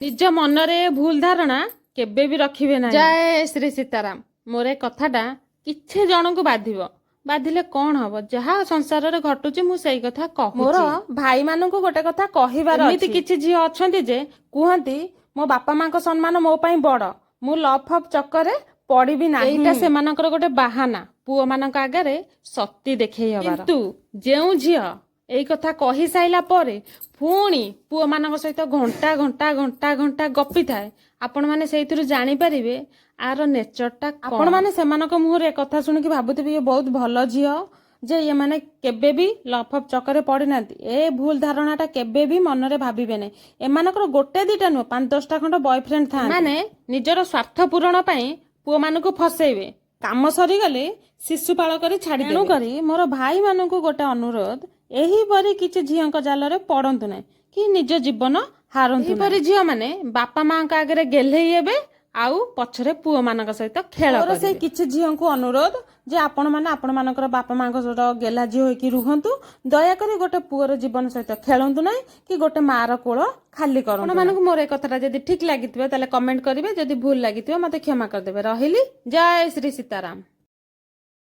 ନିଜ ମନରେ ଭୁଲ ଧାରଣା କେବେ ବି ରଖିବେ ନାହିଁ। ଜୟ ଶ୍ରୀ ସୀତାରାମ। ମୋର ଏ କଥାଟା କିଛି ଜଣଙ୍କୁ ବାଧିଲେ କଣ ହବ, ଯାହା ସଂସାରରେ ଘଟୁଛି ମୁଁ ସେଇ କଥା କହୁଛି। ମୋର ଭାଇମାନଙ୍କୁ ଗୋଟେ କଥା କହିବାର ଅଛି। ଏମିତି କିଛି ଝିଅ ଅଛନ୍ତି ଯେ କୁହନ୍ତି ମୋ ବାପା ମାଙ୍କ ସମ୍ମାନ ମୋ ପାଇଁ ବଡ, ମୁଁ ଲଭ୍ ଫଭ୍ ଚକ୍କରରେ ପଡିବି ନାହିଁ। ଏଇଟା ସେମାନଙ୍କର ଗୋଟେ ବାହାନା ପୁଅ ମାନଙ୍କ ଆଗରେ ସତୀ ଦେଖେଇ ହବାର। କିନ୍ତୁ ଯେଉଁ ଝିଅ ଏଇ କଥା କହି ସାଇଲା ପରେ ପୁଣି ପୁଅ ମାନଙ୍କ ସହିତ ଘଣ୍ଟା ଘଣ୍ଟା ଘଣ୍ଟା ଘଣ୍ଟା ଗପି ଥାଏ, ଆପଣ ମାନେ ସେଇଥିରୁ ଜାଣିପାରିବେ ଆର ନେଚରଟା। ଆପଣ ମାନେ ସେମାନଙ୍କ ମୁହଁରେ କଥା ଶୁଣିକି ଭାବୁଥିବେ ଇଏ ବହୁତ ଭଲ ଝିଅ, ଯେ ଏମାନେ କେବେ ବି ଲଭ୍ ଫଭ୍ ଚକ୍କରରେ ପଡିନାହାନ୍ତି। ଏ ଭୁଲ ଧାରଣାଟା କେବେ ବି ମନରେ ଭାବିବେ ନାହିଁ। ଏମାନଙ୍କର ଗୋଟେ ଦିଟା ନୁହଁ, 5-10ଟା ଖଣ୍ଡ ବୟଫ୍ରେଣ୍ଡ ଥାନ୍ତି। ମାନେ ନିଜର ସ୍ୱାର୍ଥ ପୂରଣ ପାଇଁ ପୁଅ ମାନଙ୍କୁ ଫସେଇବେ, କାମ ସରିଗଲେ ଶିଶୁପାଳ କରି ଛାଡିଦେବେ। ତେଣୁ କରି ମୋର ଭାଇମାନଙ୍କୁ ଗୋଟେ ଅନୁରୋଧ, ଏହିପରି କିଛି ଝିଅଙ୍କ ଜାଲରେ ପଡନ୍ତୁ ନାହିଁ କି ନିଜ ଜୀବନ ହାରନ୍ତୁ। ଏହିପରି ଝିଅ ମାନେ ବାପା ମାଙ୍କ ଆଗରେ ଗେହ୍ଲେଇ ହେବେ, ଆଉ ପଛରେ ପୁଅ ମାନଙ୍କ ସହିତ ଖେଳ କରିବେ। ସେଇ କିଛି ଝିଅଙ୍କୁ ଅନୁରୋଧ ଯେ ଆପଣ ମାନେ ଆପଣ ମାନଙ୍କର ବାପା ମାଙ୍କ ସହିତ ଗେହ୍ଲା ଝିଅ ହେଇକି ରୁହନ୍ତୁ। ଦୟାକରି ଗୋଟେ ପୁଅର ଜୀବନ ସହିତ ଖେଳନ୍ତୁ ନାହିଁ କି ଗୋଟେ ମାର କୋଳ ଖାଲି କରନ୍ତୁ। ଆପଣ ମାନଙ୍କୁ ମୋର ଏ କଥାଟା ଯଦି ଠିକ ଲାଗିଥିବ ତାହେଲେ କମେଣ୍ଟ କରିବେ, ଯଦି ଭୁଲ ଲାଗିଥିବ ମତେ କ୍ଷମା କରିଦେବେ। ରହିଲି, ଜୟ ଶ୍ରୀ ସୀତାରାମ।